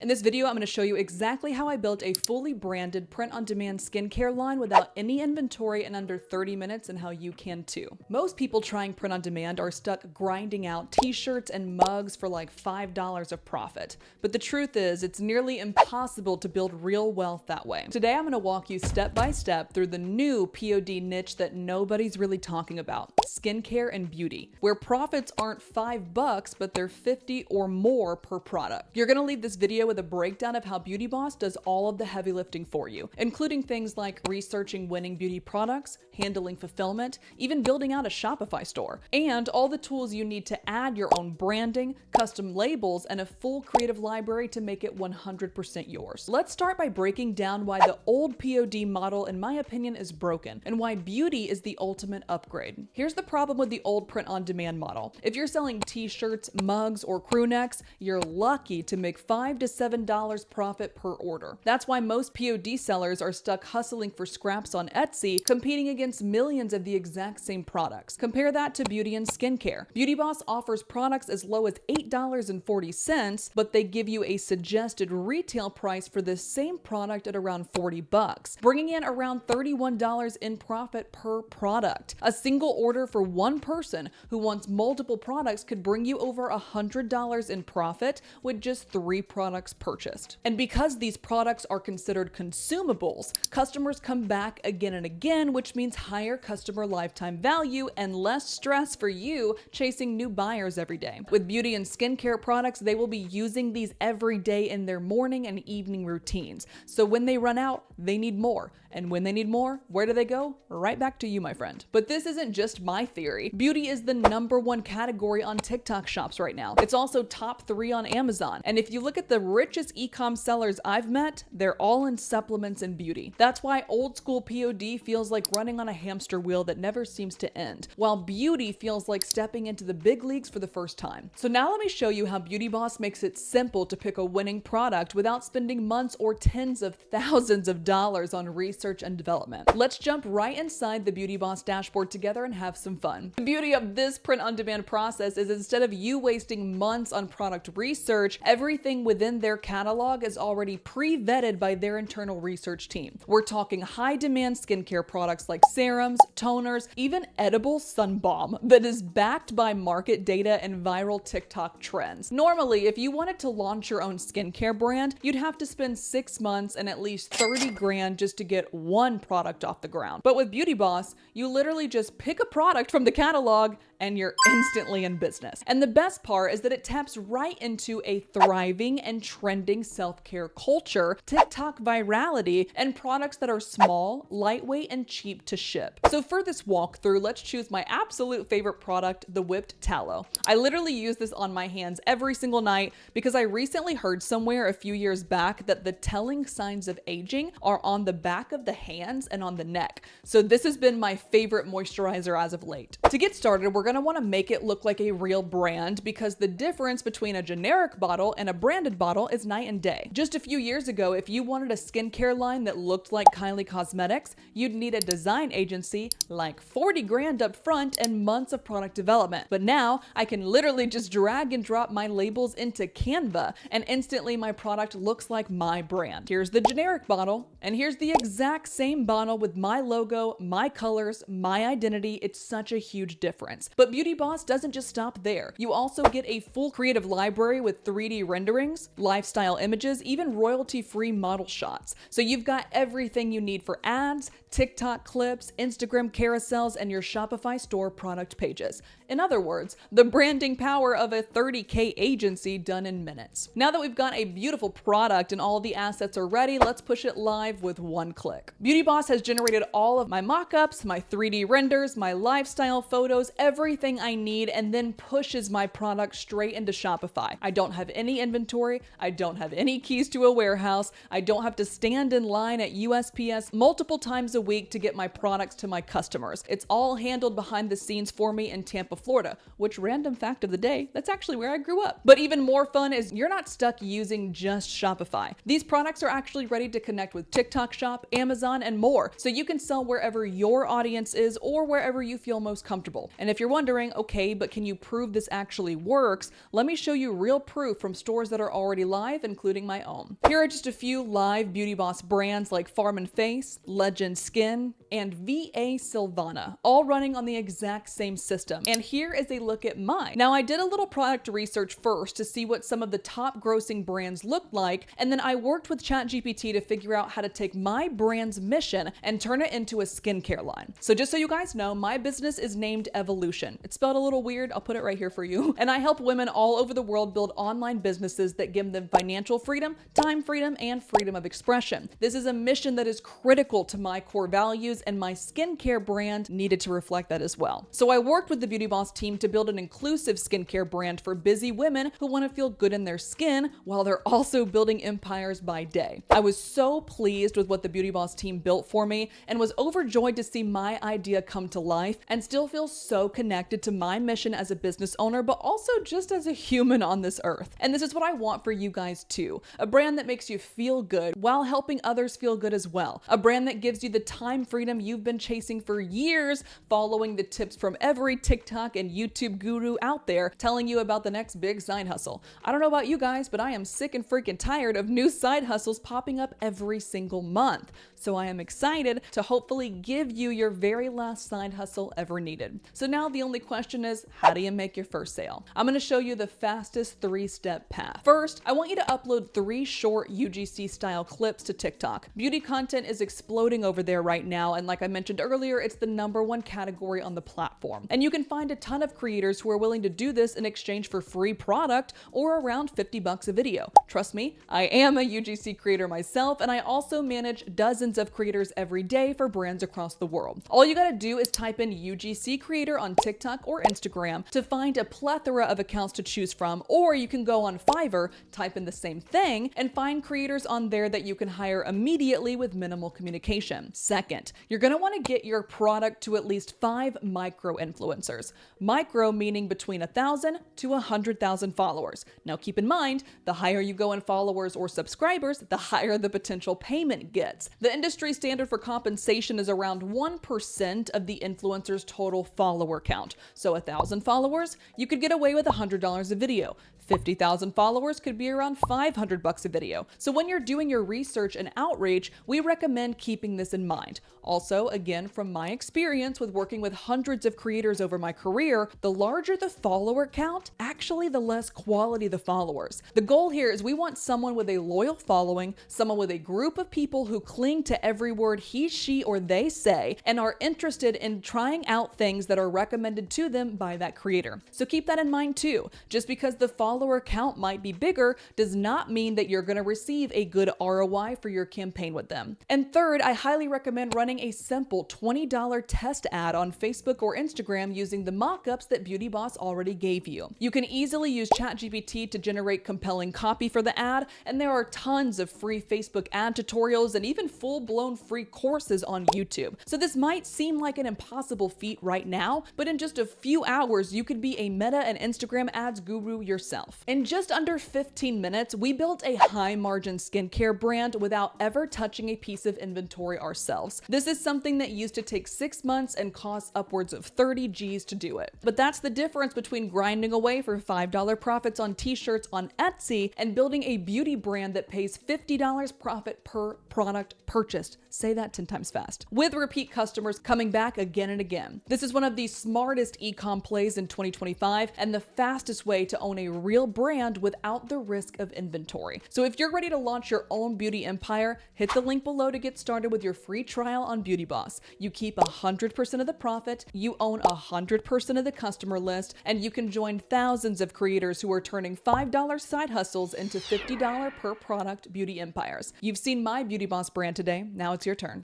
In this video, I'm going to show you exactly how I built a fully branded print-on-demand skincare line without any inventory in under 30 minutes and how you can too. Most people trying print-on-demand are stuck grinding out t-shirts and mugs for like $5 of profit. But the truth is, it's nearly impossible to build real wealth that way. Today, I'm going to walk you step by step through the new POD niche that nobody's really talking about, skincare and beauty, where profits aren't $5, but they're 50 or more per product. You're going to leave this video with a breakdown of how BeautyBoss does all of the heavy lifting for you, including things like researching winning beauty products, handling fulfillment, even building out a Shopify store, and all the tools you need to add your own branding, custom labels, and a full creative library to make it 100% yours. Let's start by breaking down why the old POD model, in my opinion, is broken, and why beauty is the ultimate upgrade. Here's the problem with the old print-on-demand model. If you're selling t-shirts, mugs, or crew necks, you're lucky to make $5 to $7 profit per order. That's why most POD sellers are stuck hustling for scraps on Etsy, competing against millions of the exact same products. Compare that to beauty and skincare. BeautyBoss offers products as low as $8.40, but they give you a suggested retail price for the same product at around $40, bringing in around $31 in profit per product. A single order for one person who wants multiple products could bring you over $100 in profit with just 3 products purchased. And because these products are considered consumables, customers come back again and again, which means higher customer lifetime value and less stress for you chasing new buyers every day. With beauty and skincare products, they will be using these every day in their morning and evening routines. So when they run out, they need more. And when they need more, where do they go? Right back to you, my friend. But this isn't just my theory. Beauty is the #1 category on TikTok shops right now. It's also top 3 on Amazon. And if you look at the richest e-com sellers I've met, they're all in supplements and beauty. That's why old school POD feels like running on a hamster wheel that never seems to end, while beauty feels like stepping into the big leagues for the first time. So now let me show you how BeautyBoss makes it simple to pick a winning product without spending months or tens of thousands of dollars on research and development. Let's jump right inside the BeautyBoss dashboard together and have some fun. The beauty of this print-on-demand process is instead of you wasting months on product research, everything within their catalog is already pre-vetted by their internal research team. We're talking high-demand skincare products like serums, toners, even edible sun balm that is backed by market data and viral TikTok trends. Normally, if you wanted to launch your own skincare brand, you'd have to spend 6 months and at least 30 grand just to get one product off the ground. But with BeautyBoss, you literally just pick a product from the catalog and you're instantly in business. And the best part is that it taps right into a thriving and trending self-care culture, TikTok virality, and products that are small, lightweight, and cheap to ship. So for this walkthrough, let's choose my absolute favorite product, the whipped tallow. I literally use this on my hands every single night because I recently heard somewhere a few years back that the telling signs of aging are on the back of the hands and on the neck. So this has been my favorite moisturizer as of late. To get started, we're going to want to make it look like a real brand because the difference between a generic bottle and a branded bottle is night and day. Just a few years ago, if you wanted a skincare line that looked like Kylie Cosmetics, you'd need a design agency, like 40 grand up front, and months of product development. But now I can literally just drag and drop my labels into Canva and instantly my product looks like my brand. Here's the generic bottle, and here's the exact same bottle with my logo, my colors, my identity. It's such a huge difference. But BeautyBoss doesn't just stop there. You also get a full creative library with 3D renderings, lifestyle images, even royalty-free model shots. So you've got everything you need for ads, TikTok clips, Instagram carousels, and your Shopify store product pages. In other words, the branding power of a 30K agency done in minutes. Now that we've got a beautiful product and all the assets are ready, let's push it live with one click. BeautyBoss has generated all of my mock-ups, my 3D renders, my lifestyle photos, everything I need, and then pushes my product straight into Shopify. I don't have any inventory. I don't have any keys to a warehouse. I don't have to stand in line at USPS multiple times a week to get my products to my customers. It's all handled behind the scenes for me in Tampa, Florida, which, random fact of the day, that's actually where I grew up. But even more fun is you're not stuck using just Shopify. These products are actually ready to connect with TikTok Shop, Amazon, and more, so you can sell wherever your audience is or wherever you feel most comfortable. And if you're wondering, okay, but can you prove this actually works? Let me show you real proof from stores that are already live, including my own. Here are just a few live BeautyBoss brands like Farm & Face, Legend Skin, and VA Silvana, all running on the exact same system. And here is a look at mine. Now, I did a little product research first to see what some of the top grossing brands looked like, and then I worked with ChatGPT to figure out how to take my brand's mission and turn it into a skincare line. So just so you guys know, my business is named Evolution. It's spelled a little weird. I'll put it right here for you. And I help women all over the world build online businesses that give them financial freedom, time freedom, and freedom of expression. This is a mission that is critical to my core values, and my skincare brand needed to reflect that as well. So I worked with the BeautyBoss team to build an inclusive skincare brand for busy women who want to feel good in their skin while they're also building empires by day. I was so pleased with what the BeautyBoss team built for me and was overjoyed to see my idea come to life, and still feel so connected to my mission as a business owner, but also just as a human on this earth. And this is what I want for you guys too. A brand that makes you feel good while helping others feel good as well. A brand that gives you the time freedom you've been chasing for years, following the tips from every TikTok and YouTube guru out there telling you about the next big side hustle. I don't know about you guys, but I am sick and freaking tired of new side hustles popping up every single month. So I am excited to hopefully give you your very last side hustle ever needed. So now the only question is, how do you make your first sale? I'm going to show you the fastest 3-step path. First, I want you to upload 3 short UGC style clips to TikTok. Beauty content is exploding over there right now, and like I mentioned earlier, it's the #1 category on the platform. And you can find a ton of creators who are willing to do this in exchange for free product or around $50 a video. Trust me, I am a UGC creator myself, and I also manage dozens of creators every day for brands across the world. All you gotta do is type in UGC creator on TikTok or Instagram to find a plethora of accounts to choose from, or you can go on Fiverr, type in the same thing, and find creators on there that you can hire immediately with minimal communication. Second, you're gonna wanna get your product to at least 5 micro influencers. Micro meaning between 1,000 to 100,000 followers. Now keep in mind, the higher you go in followers or subscribers, the higher the potential payment gets. The industry standard for compensation is around 1% of the influencer's total follower count. So 1,000 followers, you could get away with $100 a video. 50,000 followers could be around $500 a video. So when you're doing your research and outreach, we recommend keeping this in mind. Also, again, from my experience with working with hundreds of creators over my career, the larger the follower count, actually the less quality the followers. The goal here is we want someone with a loyal following, someone with a group of people who cling to every word he, she, or they say, and are interested in trying out things that are recommended to them by that creator. So keep that in mind too. Just because the follower count might be bigger does not mean that you're going to receive a good ROI for your campaign with them. And third, I highly recommend running a simple $20 test ad on Facebook or Instagram using the mockups that BeautyBoss already gave you. You can easily use ChatGPT to generate compelling copy for the ad, and there are tons of free Facebook ad tutorials and even full-blown free courses on YouTube. So this might seem like an impossible feat right now, but in just a few hours, you could be a Meta and Instagram ads guru yourself. In just under 15 minutes, we built a high-margin skincare brand without ever touching a piece of inventory ourselves. This is something that used to take 6 months and cost upwards of 30 G's to do it. But that's the difference between grinding away for $5 profits on t-shirts on Etsy and building a beauty brand that pays $50 profit per product purchased. Say that 10 times fast. With repeat customers coming back again and again. This is one of the smartest e-com plays in 2025 and the fastest way to own a real brand without the risk of inventory. So if you're ready to launch your own beauty empire, hit the link below to get started with your free trial on BeautyBoss. You keep 100% of the profit, you own 100% of the customer list, and you can join thousands of creators who are turning $5 side hustles into $50 per product beauty empires. You've seen my BeautyBoss brand today, now it's your turn.